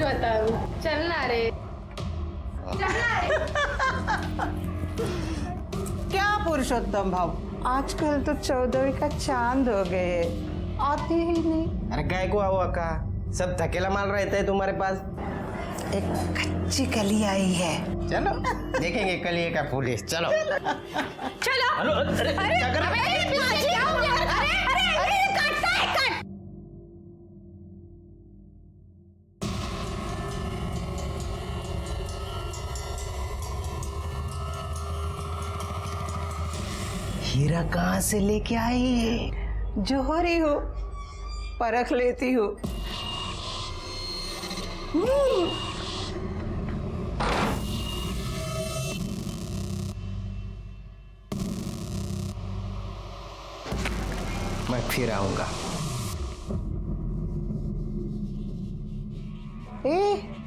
बताऊं, चलना रे। क्या पुरुषोत्तम भाव, आजकल तो 14वीं का चांद हो गए, आते ही नहीं। अरे काय को आओ अक्का, सब थकेला माल रहता है तुम्हारे पास। एक कच्ची कली आई है, चलो देखेंगे कलिए का फूल है। चलो चलो। हेलो, अरे क्या कर रहे हैं? हीरा कहाँ से लेके आई है? जोहरी हो, परख लेती हो। मैं फिर आऊंगा।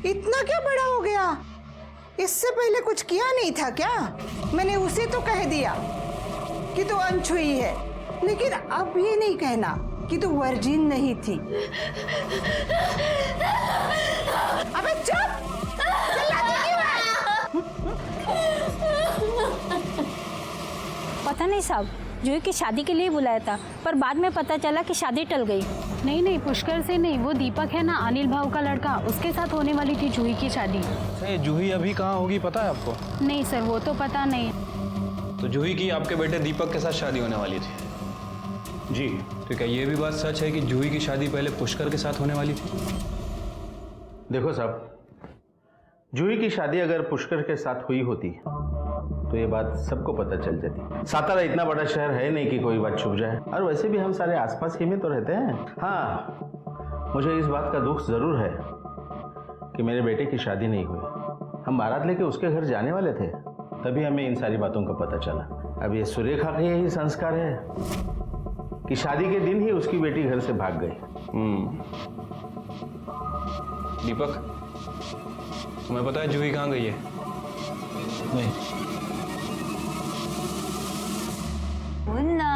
इतना क्या बड़ा हो गया? इससे पहले कुछ किया नहीं था क्या? मैंने उसे तो कह दिया कि तू अनछुई है, लेकिन अब ये नहीं कहना कि तू वर्जिन नहीं थी। अबे चुप! चिल्लाती क्यों है? पता नहीं साहब, जूही की शादी के लिए बुलाया था, पर बाद में पता चला कि शादी टल गई। नहीं, पुष्कर से नहीं, वो दीपक है ना, अनिल भाव का लड़का, उसके साथ होने वाली थी जूही की शादी। जूही अभी कहाँ होगी पता है आपको? नहीं सर, वो तो पता नहीं। तो जूही की आपके बेटे दीपक के साथ शादी होने वाली थी जी। तो क्या ये भी बात सच है कि जूही की शादी पहले पुष्कर के साथ होने वाली थी? देखो साहब, जूही की शादी अगर पुष्कर के साथ हुई होती तो ये बात सबको पता चल जाती। सातारा इतना बड़ा शहर है नहीं कि कोई बात छुप जाए, और वैसे भी हम सारे आसपास ही में तो रहते हैं। हाँ, मुझे इस बात का दुख जरूर है कि मेरे बेटे की शादी नहीं हुई। हम बारात लेके उसके घर जाने वाले थे, तभी हमें इन सारी बातों का पता चला। अब ये सुरेखा का यही संस्कार है कि शादी के दिन ही उसकी बेटी घर से भाग गई। दीपक, तुम्हें पता है जूही कहाँ गई है? नहीं। मुन्ना,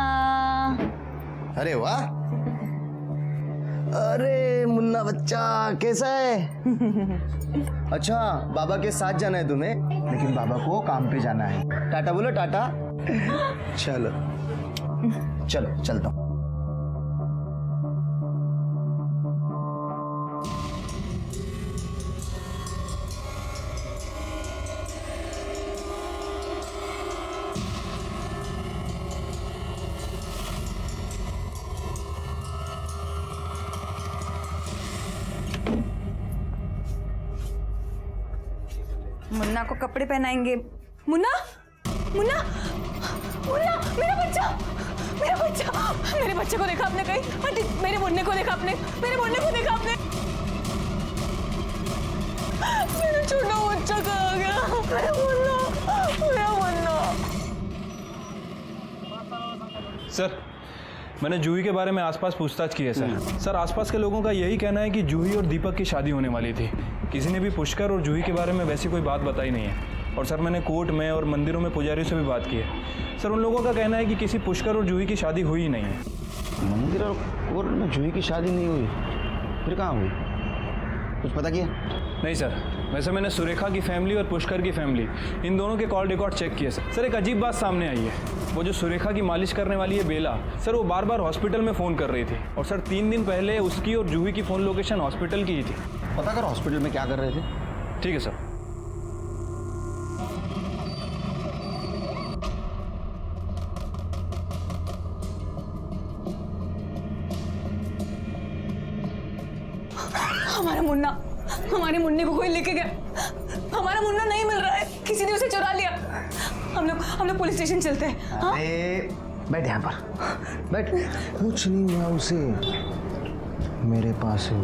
अरे वाह, अरे मुन्ना बच्चा कैसा है? अच्छा, बाबा के साथ जाना है तुम्हें? लेकिन बाबा को काम पे जाना है। टाटा बोलो, टाटा। चलो चलो, चलता हूँ। मुन्ना को कपड़े पहनाएंगे। मुन्ना, मुन्ना, मुन्ना, मेरा बच्चा, मेरा बच्चा, मेरे बच्चे को देखा आपने कहीं? आंटी, मेरे मुन्ने को देखा आपने? मेरे मुन्ने को देखा आपने? मेरा छोटा बच्चा कहाँ गया? मेरा मुन्ना, मेरा मुन्ना। सर, मैंने जूही के बारे में आसपास पूछताछ की है सर। सर, आसपास के लोगों का यही कहना है कि जूही और दीपक की शादी होने वाली थी। किसी ने भी पुष्कर और जूही के बारे में वैसी कोई बात बताई नहीं है। और सर, मैंने कोर्ट में और मंदिरों में पुजारियों से भी बात की है। सर, उन लोगों का कहना है कि किसी पुष्कर और जूही की शादी हुई ही नहीं है। मंदिर और कोर्ट में जूही की शादी नहीं हुई, फिर कहाँ हुई? कुछ पता किया? नहीं सर, वैसे मैंने सुरेखा की फैमिली और पुष्कर की फैमिली, इन दोनों के कॉल रिकॉर्ड चेक किए सर। सर, एक अजीब बात सामने आई है। वो जो सुरेखा की मालिश करने वाली है बेला, सर, वो बार बार हॉस्पिटल में फ़ोन कर रही थी। और सर, 3 दिन पहले उसकी और जूही की फ़ोन लोकेशन हॉस्पिटल की ही थी। पता करो हॉस्पिटल में क्या कर रहे थे। ठीक है सर। हमारा मुन्ना, हमारे मुन्ने को कोई लेके गया। हमारा मुन्ना नहीं मिल रहा है, किसी ने उसे चुरा लिया। हम लोग पुलिस स्टेशन चलते हैं। हाँ? बैठ यहाँ पर, बैठ। कुछ नहीं हुआ उसे, मेरे पास है।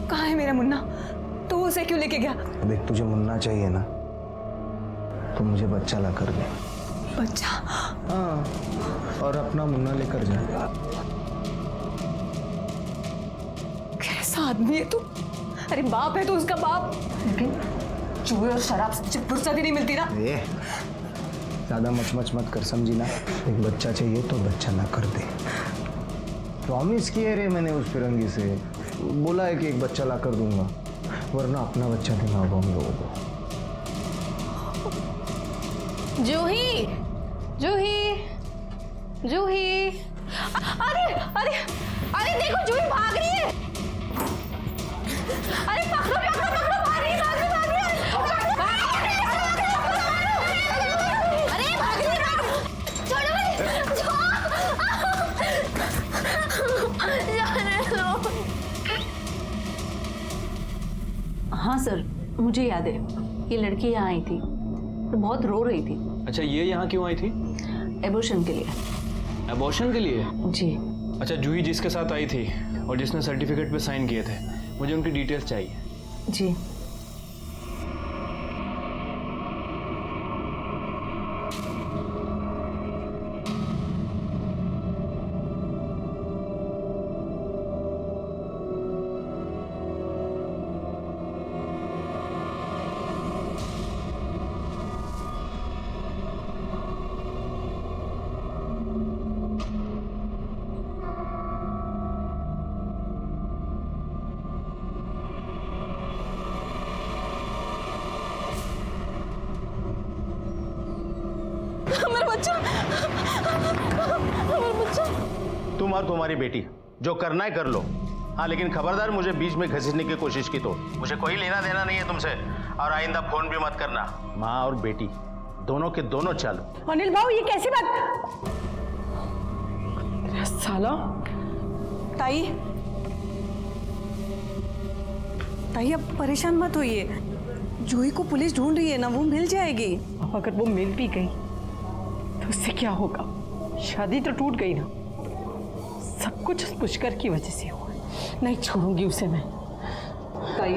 कहाँ है मेरा मुन्ना? तो उसे क्यों लेके गया? देख, तुझे मुन्ना चाहिए ना, तो मुझे बच्चा ला कर दे। बच्चा? हाँ, और अपना मुन्ना लेकर जा। कैसा आदमी है तू? अरे बाप है तो उसका बाप, लेकिन जुए और शराब से फुर्सत ही नहीं मिलती ना। ज़्यादा मच मत कर, समझी ना। एक बच्चा चाहिए तो बच्चा ना कर दे। प्रॉमिस किया रे मैंने उस फिरंगी से, बोला है कि एक बच्चा ला कर दूंगा, वरना अपना बच्चा देना होगा हम लोगों को। जूही, जूही, जूही, अरे अरे अरे देखो जूही भाग रही है। अरे पकड़ो पकड़ो पकड़ो, भाग रही है, भाग रही है, भाग रही है। अरे भाग रही है, छोड़ो जाने दो। हाँ सर, मुझे याद है, ये लड़की यहाँ आई थी तो बहुत रो रही थी। अच्छा, ये यहाँ क्यों आई थी? एबॉर्शन के लिए। एबॉर्शन के लिए? जी। अच्छा, जूही जिसके साथ आई थी और जिसने सर्टिफिकेट पे साइन किए थे, मुझे उनकी डिटेल्स चाहिए। जी। मेरा बच्चा, मेरा बच्चा। तुम और तुम्हारी बेटी जो करना है कर लो। हाँ, लेकिन खबरदार मुझे बीच में घसीटने की कोशिश की तो मुझे कोई लेना देना नहीं है तुमसे, और आइंदा फोन भी मत करना। माँ और बेटी दोनों के दोनों चालू। अनिल भाऊ, ये कैसी बात? साला। ताई, ताई अब परेशान मत होइए, जूही को पुलिस ढूंढ रही है ना, वो मिल जाएगी। अब अगर वो मिल भी गई तो उससे क्या होगा? शादी तो टूट गई ना, सब कुछ उस पुष्कर की वजह से हुआ। नहीं छोड़ूंगी उसे मैं। ताई,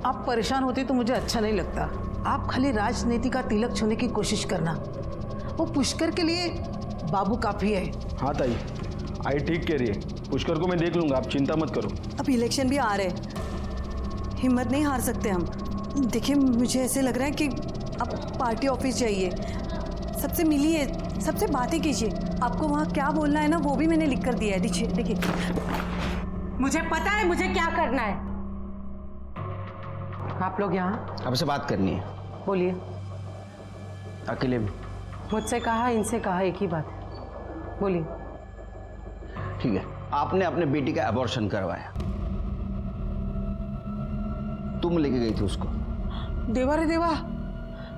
आप परेशान होती तो मुझे अच्छा नहीं लगता। आप खाली राजनीति का तिलक छूने की कोशिश करना, वो पुष्कर के लिए बाबू काफी है। हाँ ताई, आई ठीक कह रही है, पुष्कर को मैं देख लूंगा, आप चिंता मत करो। अब इलेक्शन भी आ रहे, हिम्मत नहीं हार सकते हम। देखिए, मुझे ऐसे लग रहा है कि आप पार्टी ऑफिस जाइए, सबसे मिलिए, सबसे बातें कीजिए। आपको वहाँ क्या बोलना है ना, वो भी मैंने लिख कर दिया है। देखिए देखिए, मुझे पता है मुझे क्या करना है। आप लोग यहाँ आपसे बात करनी है, बोलिए। अकेले में। मुझसे कहा, इनसे कहा, एक ही बात है, बोलिए। ठीक है, आपने अपने बेटी का अबॉर्शन करवाया, तुम लेके गई थी उसको। देवा रे देवा,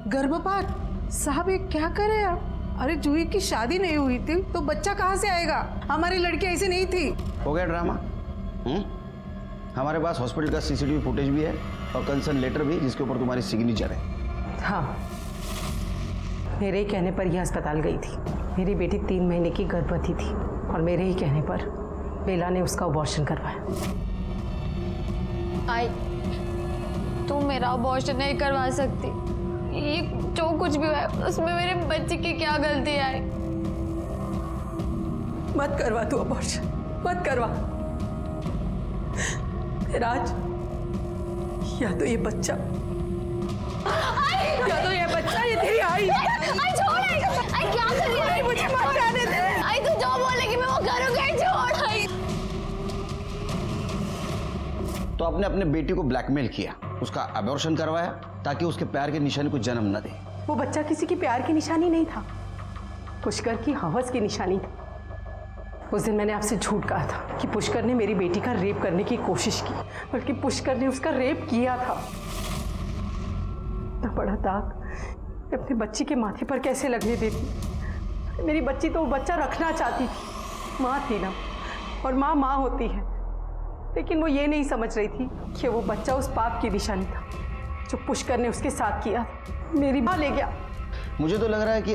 गर्भपात साहब, ये क्या करे आप? अरे जूही की शादी नहीं हुई थी तो बच्चा कहाँ से आएगा? हमारी लड़की ऐसी नहीं थी। हो गया ड्रामा। हमारे पास हॉस्पिटल का सीसीटीवी फुटेज भी है और कंसर्न लेटर भी, जिसके ऊपर तुम्हारी सिग्नेचर है। हाँ, मेरे ही कहने पर यह अस्पताल गई थी। मेरी बेटी 3 महीने की गर्भवती थी और मेरे ही कहने पर बेला ने उसका अबॉर्शन करवाया। आई, तुम मेरा अबॉर्शन नहीं करवा सकती। ये जो कुछ भी है उसमें मेरे बच्चे की क्या गलती है? मत करवा तू अबॉर्शन, मत करवा। राज, या तो ये बच्चा, या तो ये बच्चा, ये तेरी आई। आई छोड़, आई क्या कर रही है? मुझे मत जाने दे। आई तू जो बोलेगी मैं वो करूंगी, छोड़। आई, तो आपने अपने बेटी को ब्लैकमेल किया, उसका अबॉर्शन करवाया ताकि उसके प्यार के निशानी को जन्म न दे। वो बच्चा किसी की प्यार की निशानी नहीं था, पुष्कर की हवस की निशानी था। उस दिन मैंने आपसे झूठ कहा था कि पुष्कर ने मेरी बेटी का रेप करने की कोशिश की, बल्कि पुष्कर ने उसका रेप किया था। इतना बड़ा दाग अपने बच्ची के माथे पर कैसे लगने देती? मेरी बच्ची तो वो बच्चा रखना चाहती थी, माँ थी ना, और माँ माँ होती है। लेकिन वो ये नहीं समझ रही थी कि वो बच्चा उस पाप की निशानी था जो पुष्कर ने उसके साथ किया। मेरी माँ ले गया। मुझे तो लग रहा है कि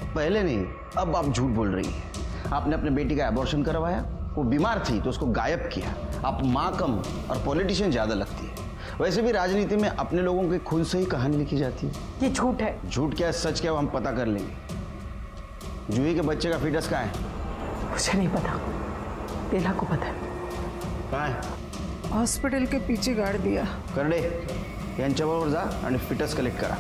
पहले नहीं, अब आप झूठ बोल रही हैं। आपने अपने बेटी का अबॉर्शन करवाया, वो बीमार थी तो उसको गायब किया। आप माँ कम और पॉलिटिशियन ज़्यादा लगती है। वैसे भी राजनीति में अपने लोगों के खुद से ही कहानी लिखी जाती है। ये झूठ है। झूठ क्या है, सच क्या है, हम पता कर लेंगे। जूही के बच्चे का फीटस कहाँ है? मुझे नहीं पता, बेला को पता है। कहाँ है? हॉस्पिटल के पीछे गाड़ दिया। करडे यांच्याबरोबर जा आणि फिटस कलेक्ट करा।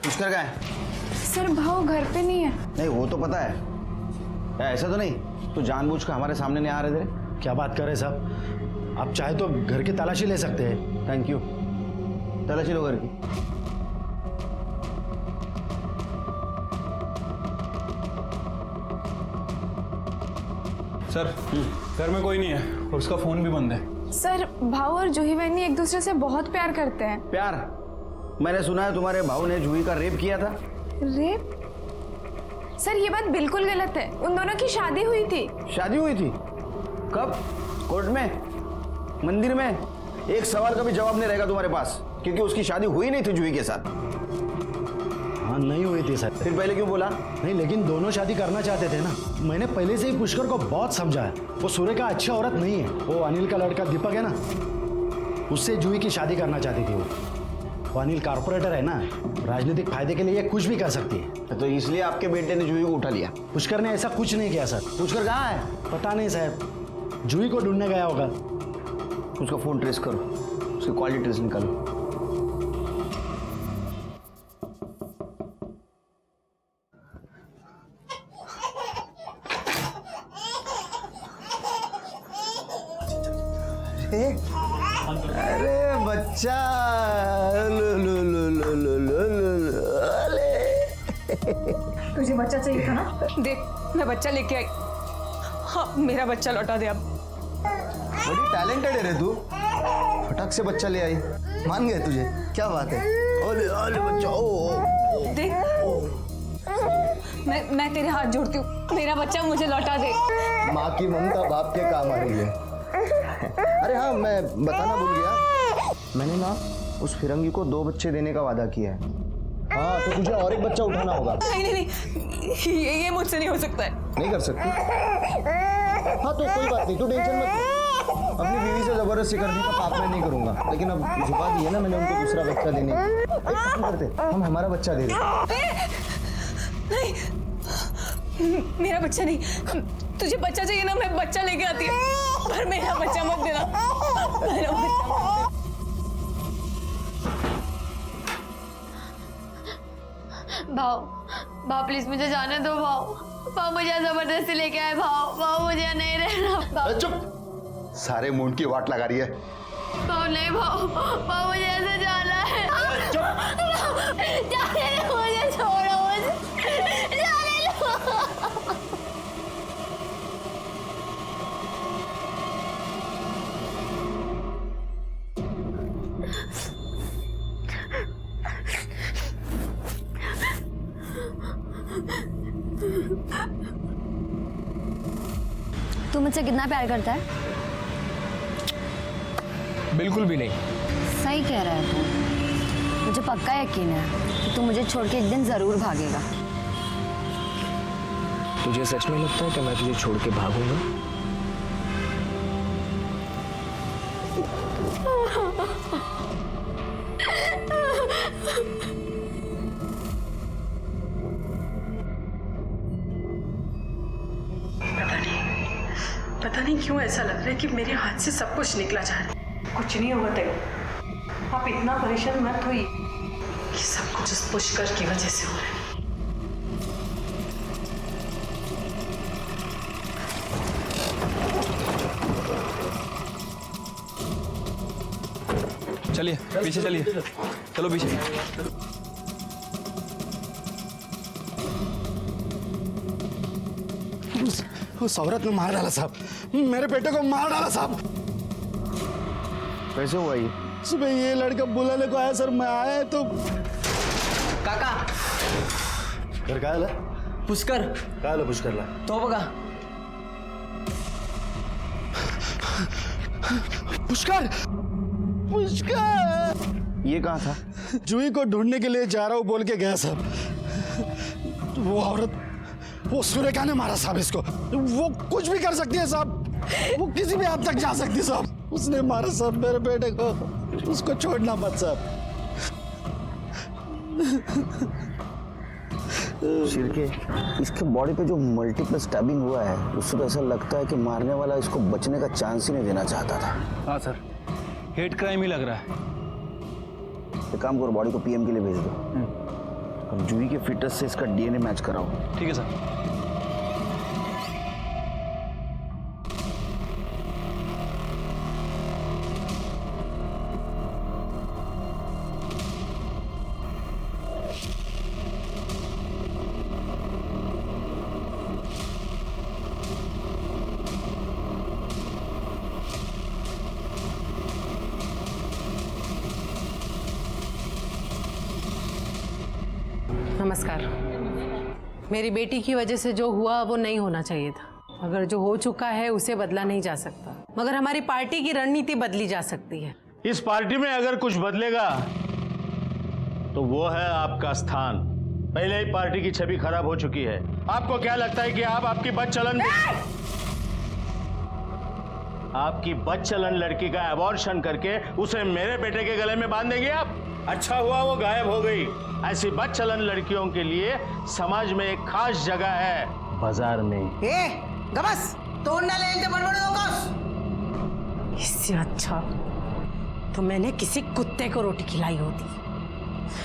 पुष्कर कहाँ है? सर भाव घर पे नहीं है। नहीं वो तो पता है, ऐसा तो नहीं तू जानबूझ कर हमारे सामने नहीं आ रहे थे? क्या बात कर रहे साहब, आप चाहे तो घर की तलाशी ले सकते हैं। थैंक यू, तलाशी लो घर की। सर घर में कोई नहीं है और उसका फ़ोन भी बंद है। सर भाव और जूही बहनी एक दूसरे से बहुत प्यार करते हैं। प्यार? मैंने सुना है तुम्हारे भाऊ ने जूही का रेप किया था। रेप? सर ये बात बिल्कुल गलत है। उन दोनों की शादी हुई थी। शादी हुई थी? कब? कोर्ट में? मंदिर में? एक सवाल का भी जवाब नहीं रहेगा तुम्हारे पास, क्योंकि उसकी शादी हुई नहीं थी जूही के साथ। हाँ नहीं हुई थी सर। फिर पहले क्यों बोला? नहीं लेकिन दोनों शादी करना चाहते थे ना। मैंने पहले से ही पुष्कर को बहुत समझाया, वो सूर्य का अच्छा औरत नहीं है। वो अनिल का लड़का दीपक है ना, उससे जूही की शादी करना चाहती थी वो अनिल कारपोरेटर है ना, राजनीतिक फायदे के लिए कुछ भी कर सकती है। तो इसलिए आपके बेटे ने जूही को उठा लिया? पुष्कर ने ऐसा कुछ नहीं किया सर। पुष्कर कहाँ है? पता नहीं साहब, जूही को ढूंढने गया होगा। उसका फोन ट्रेस करो, उसकी कॉल डिटेल्स निकालो। अरे बच्चा, लो लो लो लो लो लो लो, तुझे बच्चा चाहिए था ना? देख मैं बच्चा लेके आई। हाँ मेरा बच्चा लौटा दे अब। बड़ी टैलेंटेड है रे तू, फटाक से बच्चा ले आई। मान गए तुझे, क्या बात है। ओले ओले बच्चा, ओ देख मैं तेरे हाथ जोड़ती हूँ, मेरा बच्चा मुझे लौटा दे। माँ की ममता बाप के काम आ रही है। अरे हाँ, मैं बताना भूल गया, मैंने ना उस फिरंगी को 2 बच्चे देने का वादा किया है। हाँ तो तुझे और एक बच्चा उठाना होगा। नहीं नहीं नहीं, ये मुझसे नहीं हो सकता है। नहीं कर सकती? हाँ तो कोई बात नहीं, तू टेंशन मत ले। अपनी बीवी से जबरदस्ती करने का पाप मैं नहीं करूंगा, लेकिन अब झुका दी है ना मैंने उनको दूसरा बच्चा देने की। एक काम करते, हम हमारा बच्चा दे दें। नहीं मेरा बच्चा नहीं, तुझे बच्चा चाहिए ना, मैं बच्चा लेके आती हूँ, पर मेरा बच्चा मत देना, मेरा बच्चा मत देना। भाव प्लीज मुझे जाने दो। भाव मुझे जबरदस्ती लेके आए। भाव मुझे नहीं रहना। चुप, सारे मूड की वाट लगा रही है। भाव नहीं, भाव मुझे ऐसे जाना है। जाने दो मुझे, छोड़ो मुझे, जाने दो। तू मुझसे कितना प्यार करता है? बिल्कुल भी नहीं। सही कह रहा है तू। मुझे पक्का यकीन है कि तू मुझे छोड़ के एक दिन जरूर भागेगा। तुझे सच में लगता है कि मैं तुझे छोड़ के भागूंगा? पता नहीं क्यों ऐसा लग रहा है कि मेरे हाथ से सब कुछ निकला जा रहा है। कुछ नहीं होगा तेरे, आप इतना परेशान मत होइए। ये सब कुछ उस पुष्कर की वजह से हो रहा है। चलिए पीछे चलिए, चलो पीछे। उस औरत ने मार डाला साहब, मेरे बेटे को मार डाला साहब। कैसे हुआ ये? सुबह ये लड़का बुलाने को आया सर, मैं आया तो काका घर का आला पुष्कर का आला पुष्कर ला तो बघा पुष्कर पुष्कर ये कहाँ था? जूही को ढूंढने के लिए जा रहा हूँ बोल के गया साहब। वो औरत, वो सूर्यका ने मारा साहब इसको। वो कुछ भी कर सकती है साहब, वो किसी भी हद तक जा सकती है साहब। उसने मारा साहब मेरे बेटे को, उसको छोड़ना मत साहब। शिरके, इसके बॉडी पे जो मल्टीपल स्टैबिंग हुआ है, उससे तो ऐसा लगता है कि मारने वाला इसको बचने का चांस ही नहीं देना चाहता था। हाँ सर, हेट क्राइम ही लग रहा है। एक काम करो, बॉडी को पीएम के लिए भेज दो। और जूही के फिटनेस से इसका डीएनए मैच कराओ। ठीक है सर। नमस्कार। मेरी बेटी की वजह से जो हुआ वो नहीं होना चाहिए था, मगर जो हो चुका है उसे बदला नहीं जा सकता, मगर हमारी पार्टी की रणनीति बदली जा सकती है। इस पार्टी में अगर कुछ बदलेगा तो वो है आपका स्थान। पहले ही पार्टी की छवि खराब हो चुकी है। आपको क्या लगता है कि आपकी बदचलन लड़की का अबॉर्शन करके उसे मेरे बेटे के गले में बांध देंगे आप? अच्छा हुआ वो गायब हो गई। ऐसी बदचलन लड़कियों के लिए समाज में एक खास जगह है, बाजार में। गबस तोड़ ना ले इससे अच्छा तो मैंने किसी कुत्ते को रोटी खिलाई होती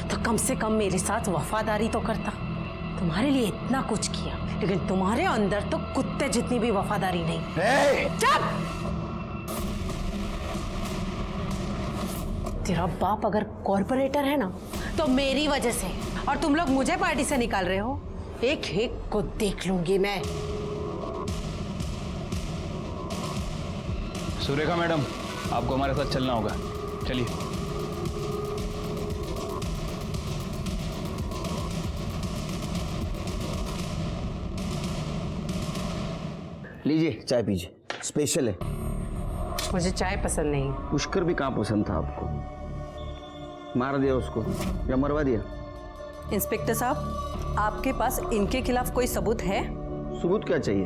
तो कम से कम मेरे साथ वफादारी तो करता। तुम्हारे लिए इतना कुछ किया, लेकिन तुम्हारे अंदर तो कुत्ते जितनी भी वफादारी नहीं। चुप! तेरा बाप अगर कॉर्पोरेटर है ना तो मेरी वजह से, और तुम लोग मुझे पार्टी से निकाल रहे हो। एक एक को देख लूंगी मैं। सुरेखा मैडम, आपको हमारे साथ चलना होगा, चलिए। लीजिए चाय पीजिए, स्पेशल है। मुझे चाय पसंद नहीं। पुष्कर भी कहाँ पसंद था आपको? मार दिया उसको या मरवा दिया? इंस्पेक्टर साहब, आपके पास इनके खिलाफ कोई सबूत है? सबूत क्या चाहिए?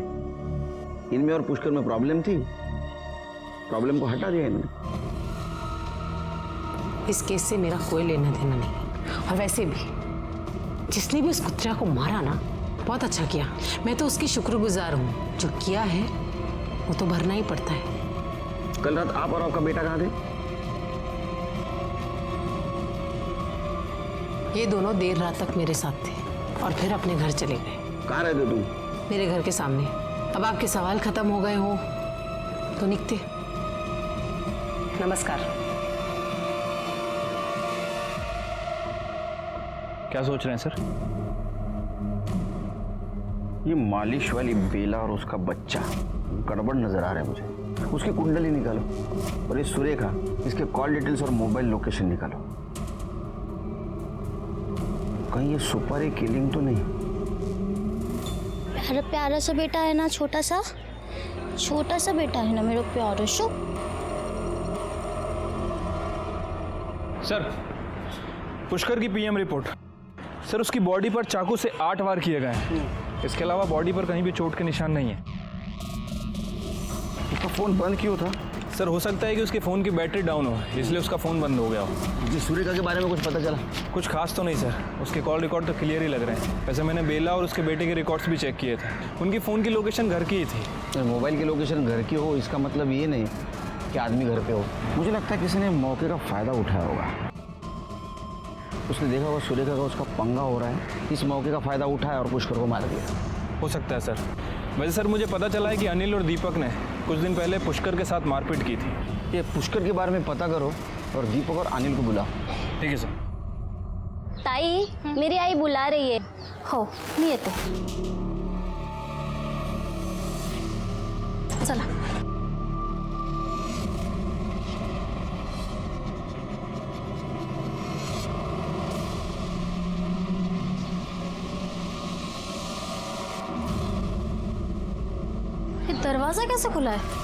इनमें और पुष्कर में प्रॉब्लम थी, प्रॉब्लम को हटा दिया इन्होंने। इस केस से मेरा कोई लेना देना नहीं, और वैसे भी जिसने भी उस कुत्ते को मारा ना, बहुत अच्छा किया। मैं तो उसकी शुक्रगुजार हूँ। जो किया है वो तो भरना ही पड़ता है। कल रात आप और आपका बेटा कहाँ थे? ये दोनों देर रात तक मेरे साथ थे और फिर अपने घर चले गए। कहाँ रहते तुम? मेरे घर के सामने। अब आपके सवाल खत्म हो गए हो तो निकते। नमस्कार। क्या सोच रहे हैं सर? ये मालिश वाली बेला और उसका बच्चा गड़बड़ नजर आ रहा है मुझे। उसकी कुंडली निकालो और ये सुरेखा, इसके कॉल डिटेल्स और मोबाइल लोकेशन निकालो। कहीं ये सुपारी किलिंग तो नहीं? प्यारा प्यारा सा बेटा है ना, छोटा सा बेटा है ना मेरा प्यारा शो। सर, पुष्कर की पीएम रिपोर्ट। सर, उसकी बॉडी पर चाकू से 8 वार किए गए हैं। इसके अलावा बॉडी पर कहीं भी चोट के निशान नहीं है। उसका फोन बंद क्यों था? सर, हो सकता है कि उसके फ़ोन की बैटरी डाउन हो, इसलिए उसका फ़ोन बंद हो गया हो। जी, सुरेखा के बारे में कुछ पता चला? कुछ खास तो नहीं सर, उसके कॉल रिकॉर्ड तो क्लियर ही लग रहे हैं। वैसे मैंने बेला और उसके बेटे के रिकॉर्ड्स भी चेक किए थे। उनकी फ़ोन की लोकेशन घर की ही थी। मोबाइल की लोकेशन घर की हो इसका मतलब ये नहीं कि आदमी घर पे हो। मुझे लगता है किसी ने मौके का फ़ायदा उठाया होगा। उसने देखा होगा सुरेखा का उसका पंगा हो रहा है, इस मौके का फ़ायदा उठाया और पुष्कर को मार दिया। हो सकता है सर। वैसे सर, मुझे पता चला है कि अनिल और दीपक ने कुछ दिन पहले पुष्कर के साथ मारपीट की थी। ये पुष्कर के बारे में पता करो और दीपक और अनिल को बुलाओ। ठीक है सर। ताई, मेरी आई बुला रही है। हो नहीं है तो चला। ये दरवाजा कैसे खुला है?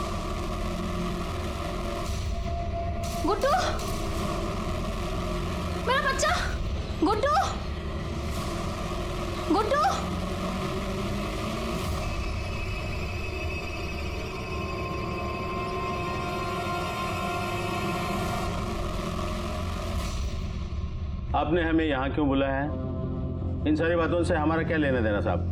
गुड्डू, मेरा बच्चा। गुड्डू, गुड्डू। आपने हमें यहाँ क्यों बुलाया है? इन सारी बातों से हमारा क्या लेना देना साहब?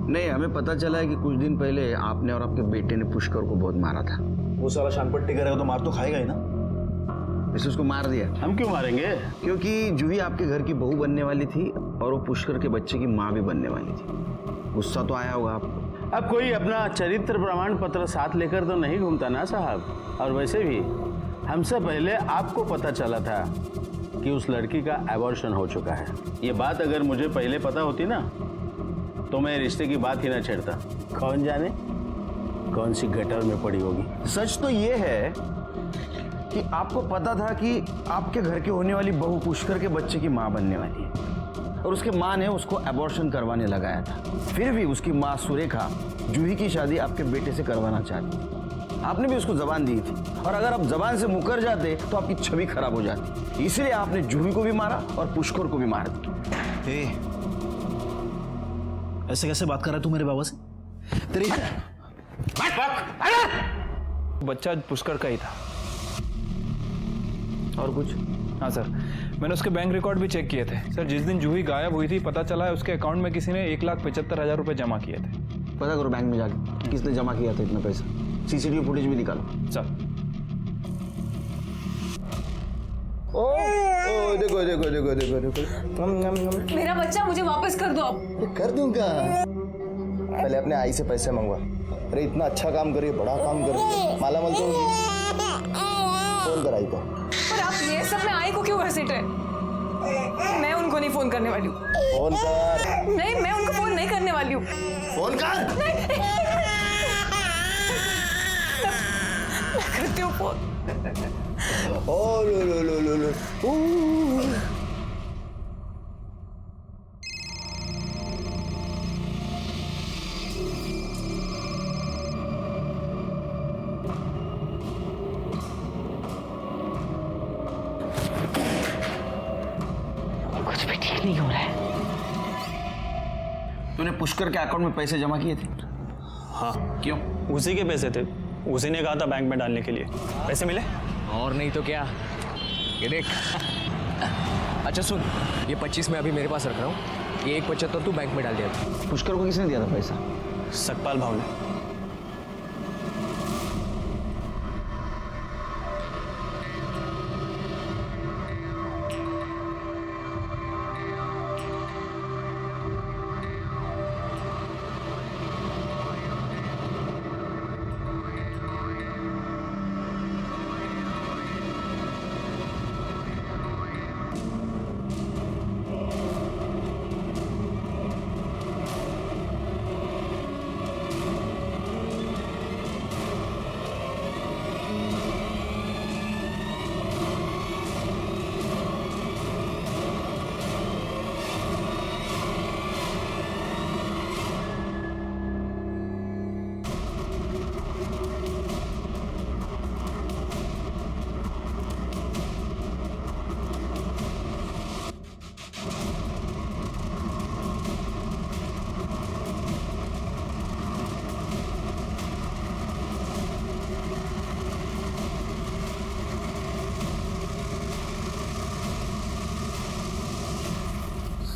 नहीं, हमें पता चला है कि कुछ दिन पहले आपने और आपके बेटे ने पुष्कर को बहुत मारा था। वो साला शानपट्टी करेगा तो मार तो खाएगा ही ना। इसने उसको मार दिया। हम क्यों मारेंगे? क्योंकि जूही आपके घर की बहू बनने वाली थी और वो पुष्कर के बच्चे की माँ भी बनने वाली थी। गुस्सा तो आया होगा आपको। अब कोई अपना चरित्र प्रमाण पत्र साथ लेकर तो नहीं घूमता ना साहब। और वैसे भी हमसे पहले आपको पता चला था कि उस लड़की का एबॉर्शन हो चुका है। ये बात अगर मुझे पहले पता होती ना तो मैं रिश्ते की बात ही ना छेड़ता। कौन जाने कौन सी गटर में पड़ी होगी। सच तो ये है कि आपको पता था कि आपके घर की होने वाली बहू पुष्कर के बच्चे की माँ बनने वाली है और उसके माँ ने उसको एबॉर्शन करवाने लगाया था। फिर भी उसकी माँ सुरेखा जूही की शादी आपके बेटे से करवाना चाहती थी। आपने भी उसको जबान दी थी और अगर आप जबान से मुकर जाते तो आपकी छवि खराब हो जाती। इसलिए आपने जूही को भी मारा और पुष्कर को भी मार दिया। ऐसे कैसे बात कर रहा है तू मेरे बाबा से? तेरी बच्चा पुष्कर का ही था। और कुछ? हाँ सर, मैंने उसके बैंक रिकॉर्ड भी चेक किए थे सर। जिस दिन जूही गायब हुई थी पता चला है उसके अकाउंट में किसी ने 1,75,000 रुपए जमा किए थे। पता करो बैंक में जाके किसने जमा किया था इतना पैसा। सीसीटीवी फुटेज भी निकालो सर। ओ देखो देखो देखो देखो देखो। मेरा बच्चा मुझे वापस कर दो अब। कर दूंगा। पहले अपने आई से पैसे मंगवा। अरे इतना अच्छा काम करिए, बड़ा काम करिए, माला माल तो फोन कर आई को। पर आप ये सब में आई को क्यों घसीट रहे? मैं उनको नहीं फोन करने वाली हूँ। फोन कर। नहीं, मैं उनको फोन नहीं करने वाली हूँ। फोन कर। मैं करती हूँ फोन। ओ लो लो लो लो लो। कुछ भी ठीक नहीं हो रहा है। तूने पुष्कर के अकाउंट में पैसे जमा किए थे? हाँ। क्यों? उसी के पैसे थे, उसी ने कहा था बैंक में डालने के लिए। पैसे मिले? और नहीं तो क्या, ये देख। अच्छा सुन, ये 25 मैं अभी मेरे पास रख रहा हूँ, ये 1,75 तू बैंक में डाल दिया था। पुष्कर को किसने दिया था पैसा? सतपाल भाव ने।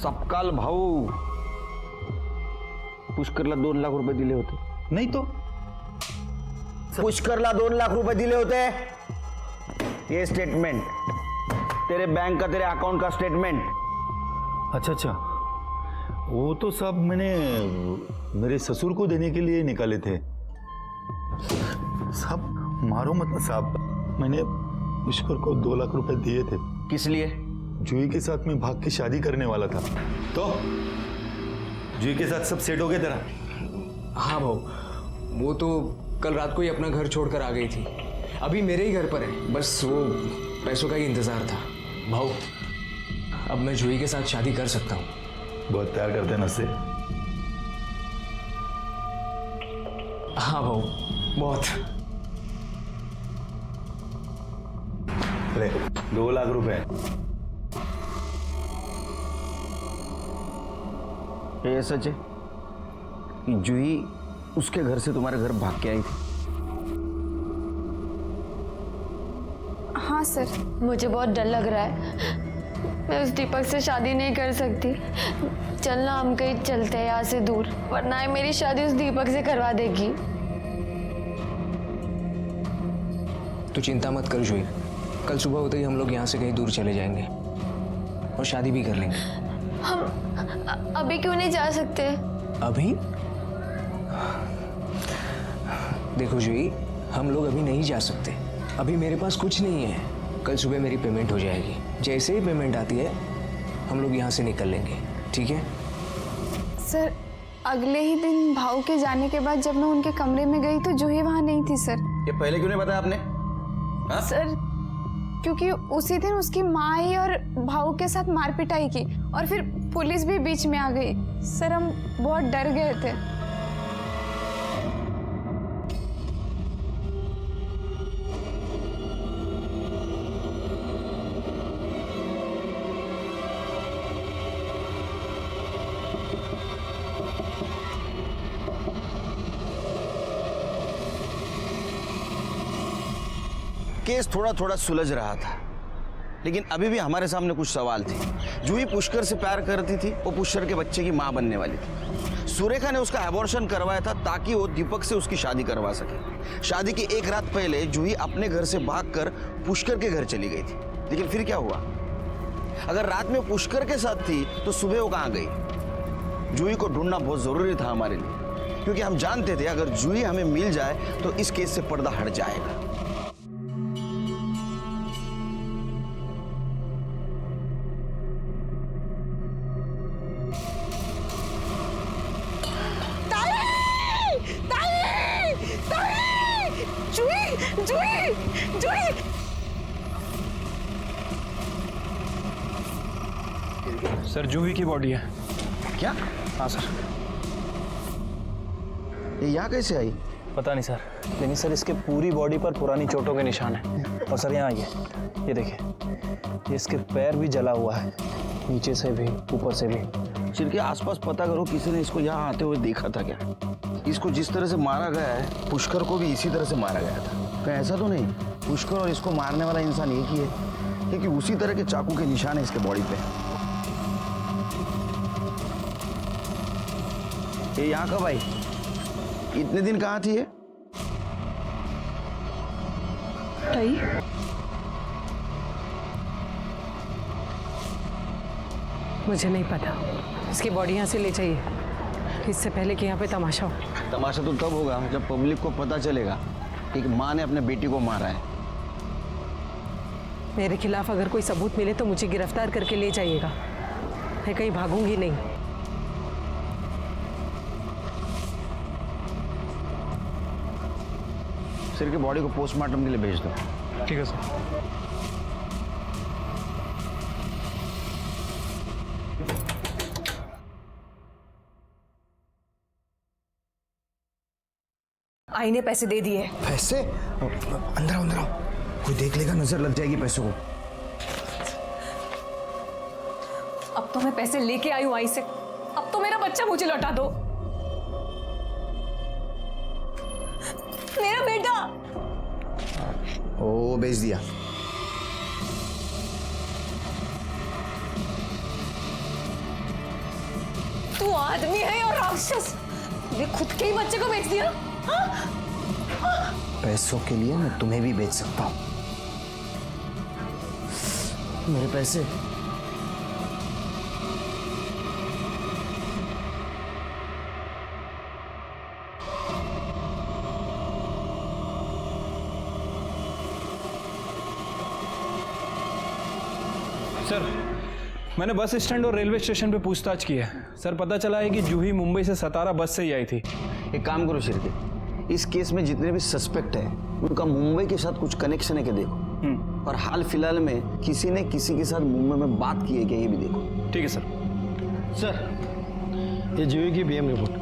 सपकाल भाऊ पुष्करला 2 लाख रुपए दिले होते। नहीं तो पुष्करला 2 लाख रुपए दिले होते। ये स्टेटमेंट तेरे बैंक का, तेरे अकाउंट का स्टेटमेंट। अच्छा, वो तो सब मैंने मेरे ससुर को देने के लिए निकाले थे। साहब मारो मत साहब, मैंने पुष्कर को 2 लाख रुपए दिए थे। किस लिए? जूही के साथ मैं भाग के शादी करने वाला था। तो जूही के साथ सब सेट हो गया तेरा? हाँ भाऊ, वो तो कल रात को ही अपना घर छोड़कर आ गई थी। अभी मेरे ही घर पर है, बस वो पैसों का ही इंतजार था। भाऊ अब मैं जूही के साथ शादी कर सकता हूँ। बहुत प्यार करते हैं ना उससे? हाँ भाऊ, बहुत। अरे 2 लाख रुपए। ये सच है कि जूही उसके घर से तुम्हारे घर भाग के आई थी? हाँ सर, मुझे बहुत डर लग रहा है। मैं उस दीपक से शादी नहीं कर सकती। चलना, हम कहीं चलते हैं यहाँ से दूर, वरना ये मेरी शादी उस दीपक से करवा देगी। तू चिंता मत कर जूही, कल सुबह होते ही हम लोग यहाँ से कहीं दूर चले जाएंगे और शादी भी कर लेंगे। हम अभी क्यों नहीं जा सकते? अभी? देखो जूही, हम लोग अभी नहीं जा सकते। अभी मेरे पास कुछ नहीं है। कल सुबह मेरी पेमेंट हो जाएगी। जैसे ही पेमेंट आती है हम लोग यहाँ से निकल लेंगे, ठीक है? सर, अगले ही दिन भाऊ के जाने के बाद जब मैं उनके कमरे में गई तो जूही वहाँ नहीं थी सर। ये पहले क्यों नहीं बताया आपने? हाँ? सर, क्योंकि उसी दिन उसकी माँ आई और भाऊ के साथ मार पिटाई की और फिर पुलिस भी बीच में आ गई। सर, हम बहुत डर गए थे। केस थोड़ा थोड़ा सुलझ रहा था, लेकिन अभी भी हमारे सामने कुछ सवाल थे। जूही पुष्कर से प्यार करती थी, वो पुष्कर के बच्चे की मां बनने वाली थी। सुरेखा ने उसका एबॉर्शन करवाया था ताकि वो दीपक से उसकी शादी करवा सके। शादी की एक रात पहले जूही अपने घर से भागकर पुष्कर के घर चली गई थी, लेकिन फिर क्या हुआ? अगर रात में पुष्कर के साथ थी तो सुबह वो कहाँ गई? जूही को ढूंढना बहुत जरूरी था हमारे लिए, क्योंकि हम जानते थे अगर जूही हमें मिल जाए तो इस केस से पर्दा हट जाएगा। सर, जूही की बॉडी है। क्या? हाँ सर। ये यहाँ कैसे आई? पता नहीं सर, लेकिन सर इसके पूरी बॉडी पर पुरानी चोटों के निशान हैं। और सर यहाँ आइए, ये देखिए, ये इसके पैर भी जला हुआ है, नीचे से भी ऊपर से भी। सिर के आसपास पता करो, किसी ने इसको यहाँ आते हुए देखा था क्या? इसको जिस तरह से मारा गया है, पुष्कर को भी इसी तरह से मारा गया था। कहीं ऐसा तो नहीं पुष्कर और इसको मारने वाला इंसान एक ही है? क्योंकि उसी तरह के चाकू के निशान है इसके बॉडी पे। ये यहाँ कब आई? इतने दिन कहाँ थी ये? मुझे नहीं पता। इसकी बॉडी यहाँ से ले जाइए, इससे पहले कि यहाँ पे तमाशा हो। तमाशा तो तब होगा जब पब्लिक को पता चलेगा कि माँ ने अपने बेटी को मारा है। मेरे खिलाफ अगर कोई सबूत मिले तो मुझे गिरफ्तार करके ले जाइएगा। मैं कहीं भागूंगी नहीं। सिर की बॉडी को पोस्टमार्टम के लिए भेज दो। ठीक है सर। आई ने पैसे दे दिए। पैसे? अंदर आओ, अंदर आओ। कोई देख लेगा, नजर लग जाएगी पैसों को। अब तो मैं पैसे लेके आई हूं आई से। अब तो मेरा बच्चा मुझे लौटा दो। मेरा बेटा। ओ, बेच दिया। तू आदमी है और राक्षस। ये खुद के ही बच्चे को बेच दिया। पैसों के लिए मैं तुम्हें भी बेच सकता हूं। मेरे पैसे। सर, मैंने बस स्टैंड और रेलवे स्टेशन पे पूछताछ की है। सर, पता चला है कि जूही मुंबई से सतारा बस से ही आई थी। एक काम करो शिरके, इस केस में जितने भी सस्पेक्ट हैं उनका मुंबई के साथ कुछ कनेक्शन है क्या देखो। और हाल फिलहाल में किसी ने किसी के साथ मुंबई में बात की है क्या, ये भी देखो। ठीक है सर। सर, ये जूही की बीएम रिपोर्ट।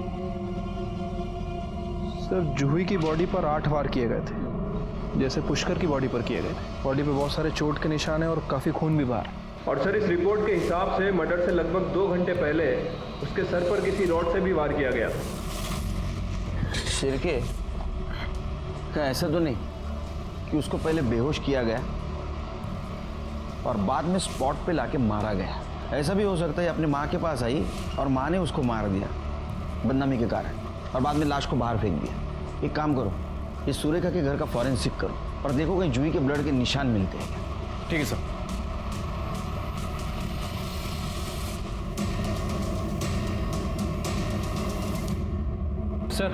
सर, जूही की बॉडी पर 8 वार किए गए थे, जैसे पुष्कर की बॉडी पर किए गए थे। बॉडी पे बहुत सारे चोट के निशान हैं और काफ़ी खून भी बाहर। और सर, इस रिपोर्ट के हिसाब से मर्डर से लगभग 2 घंटे पहले उसके सर पर किसी रॉड से भी वार किया गया। शिरके, क्या ऐसा तो नहीं कि उसको पहले बेहोश किया गया और बाद में स्पॉट पे लाके मारा गया? ऐसा भी हो सकता है अपनी माँ के पास आई और माँ ने उसको मार दिया बदनामी के कारण और बाद में लाश को बाहर फेंक दिया। एक काम करो, इस सुरेखा के घर का फॉरेंसिक करो और देखो कहीं जूही के ब्लड के निशान मिलते हैं। ठीक है सर। सर,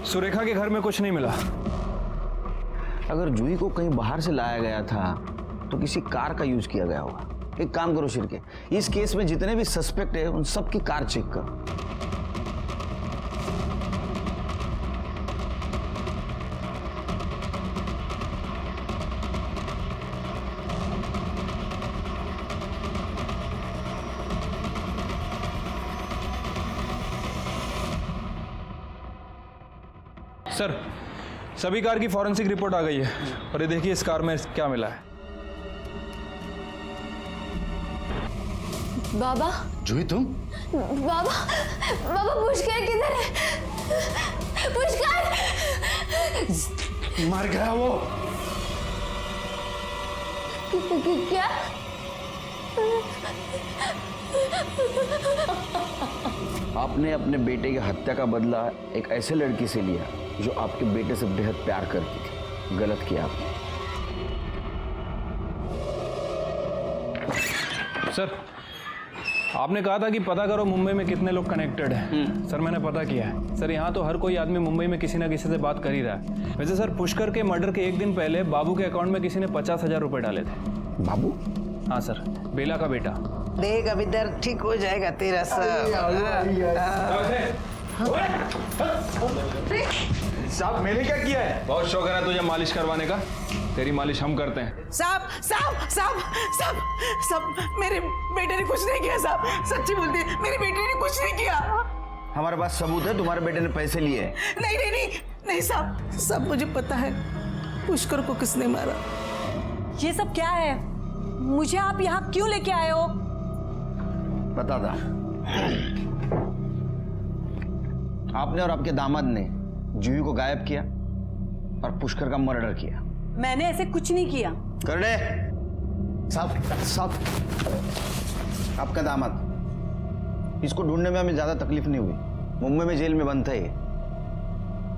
सुरेखा के घर में कुछ नहीं मिला। अगर जूही को कहीं बाहर से लाया गया था तो किसी कार का यूज किया गया होगा। एक काम करो शिर्के, इस केस में जितने भी सस्पेक्ट है उन सबकी कार चेक करो। सर, सभी कार की फॉरेंसिक रिपोर्ट आ गई है और ये देखिए इस कार में क्या मिला है। बाबा, जूही तुम? बाबा, बाबा पुष्कर किधर है? पुष्कर! मर गया वो। क्या? आपने अपने बेटे की हत्या का बदला एक ऐसे लड़की से लिया जो आपके बेटे से बेहद प्यार करती थी। गलत किया आपने। सर, आपने कहा था कि पता करो मुंबई में कितने लोग कनेक्टेड हैं। सर, मैंने पता किया है। सर, यहाँ तो हर कोई आदमी मुंबई में किसी ना किसी से बात कर ही रहा है। वैसे सर, पुष्कर के मर्डर के एक दिन पहले बाबू के अकाउंट में किसी ने 50,000 रुपए डाले थे। बाबू? हाँ सर, बेला का बेटा। देख अभी दर्द ठीक हो जाएगा तेरा सब। साहब, मैंने क्या किया है? बहुत शौक है ना तुझे मालिश करवाने का। तेरी मालिश हम करते हैं। साहब साहब साहब साहब साहब, मेरे बेटे ने कुछ नहीं किया साहब, सच्ची बोलते हैं, मेरे बेटे ने कुछ नहीं किया। हमारे पास सबूत है, तुम्हारे बेटे ने पैसे लिए। नहीं नहीं नहीं नहीं साहब, सब मुझे पता है पुष्कर को किसने मारा। ये सब क्या है? मुझे आप यहाँ क्यों लेके आए हो? बता था आपने और आपके दामाद ने जूही को गायब किया और पुष्कर का मर्डर किया। मैंने ऐसे कुछ नहीं किया। कर दे साहब। आपका दामाद, इसको ढूंढने में हमें ज्यादा तकलीफ नहीं हुई। मुंबई में जेल में बंद था ये।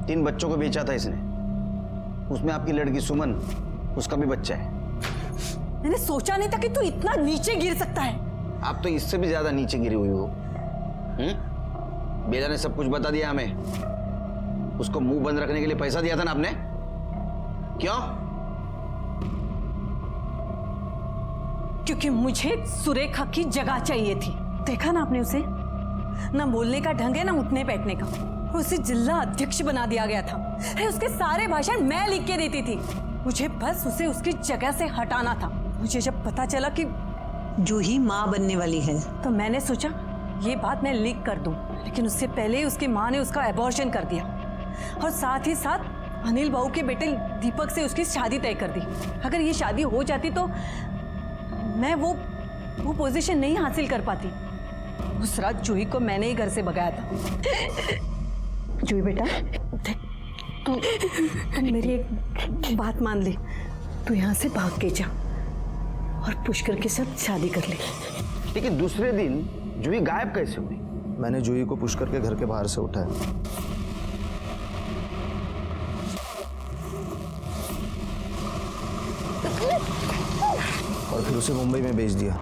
3 बच्चों को बेचा था इसने। उसमें आपकी लड़की सुमन, उसका भी बच्चा है। मैंने सोचा नहीं था कि तू इतना नीचे गिर सकता है। आप तो इससे भी ज्यादा नीचे गिरी हुई हो। बेला ने सब कुछ बता दिया हमें। उसको मुंह बंद रखने के लिए पैसा दिया था ना आपने? क्यों? क्योंकि मुझे सुरेखा की जगह चाहिए थी। देखा ना आपने उसे, ना बोलने का ढंग है ना उठने बैठने का। उसे जिला अध्यक्ष बना दिया गया था। अरे उसके सारे भाषण मैं लिख के देती थी। मुझे बस उसे उसकी जगह से हटाना था। मुझे जब पता चला कि जूही माँ बनने वाली है तो मैंने सोचा ये बात मैं लीक कर दूं, लेकिन उससे पहले उसकी माँ ने उसका एबॉर्शन कर दिया और साथ ही साथ अनिल बाबू के बेटे दीपक से उसकी शादी तय कर दी। अगर ये शादी हो जाती तो मैं वो पोजीशन नहीं हासिल कर पाती। उस रात जूही को मैंने ही घर से भगाया था। जूही बेटा, तू मेरी एक बात मान ले। तू यहाँ से भाग के जा और पुष्कर के साथ शादी कर ले। लेकिन दूसरे दिन जूही गायब कैसे हुई? मैंने जूही को पुष्कर के घर के बाहर से उठाया और फिर उसे मुंबई में भेज दिया।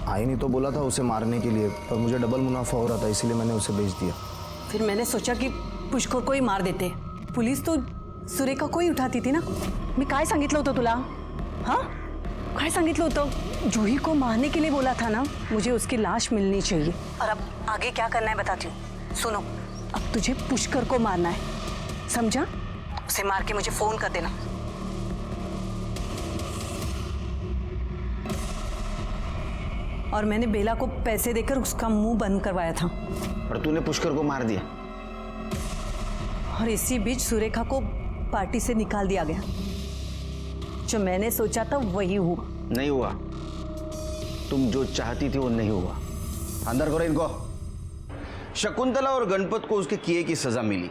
आई नहीं तो बोला था उसे मारने के लिए, पर मुझे डबल मुनाफा हो रहा था, इसलिए मैंने उसे भेज दिया। फिर मैंने सोचा कि पुष्कर को ही मार देते। पुलिस तो सुरेखा को ही उठाती थी ना। मी काय सांगितलं होतं तुला? हाँ, काय सांगितलं होतं? जूही को मारने के लिए बोला था ना। मुझे उसकी लाश मिलनी चाहिए। और अब आगे क्या करना है बताती हूँ। सुनो, अब तुझे पुष्कर को मारना है, समझा? उसे मार के मुझे फोन कर देना। और मैंने बेला को पैसे देकर उसका मुंह बंद करवाया था। और तूने पुष्कर को मार दिया। और इसी बीच सुरेखा को पार्टी से निकाल दिया गया। जो मैंने सोचा था वही हुआ। नहीं हुआ। तुम जो चाहती थी वो नहीं हुआ। अंदर करो इनको। शकुंतला और गणपत को उसके किए की सजा मिली।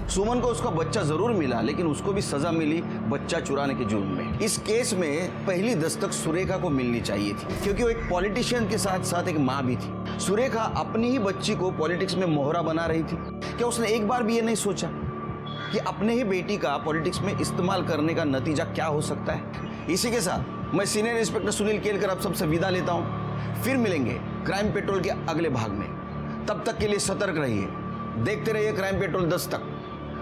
सुमन को उसका बच्चा जरूर मिला, लेकिन उसको भी सजा मिली बच्चा चुराने के जुर्म में। इस केस में पहली दस्तक सुरेखा को मिलनी चाहिए थी, क्योंकि वो एक पॉलिटिशियन के साथ साथ एक माँ भी थी। सुरेखा अपनी ही बच्ची को पॉलिटिक्स में मोहरा बना रही थी। क्या उसने एक बार भी ये नहीं सोचा कि अपने ही बेटी का पॉलिटिक्स में इस्तेमाल करने का नतीजा क्या हो सकता है? इसी के साथ मैं सीनियर इंस्पेक्टर सुनील केलकर आप सबसे विदा लेता हूं। फिर मिलेंगे क्राइम पेट्रोल के अगले भाग में। तब तक के लिए सतर्क रहिए, देखते रहिए क्राइम पेट्रोल 10 तक।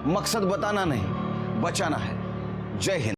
मकसद बताना नहीं, बचाना है। जय हिंद।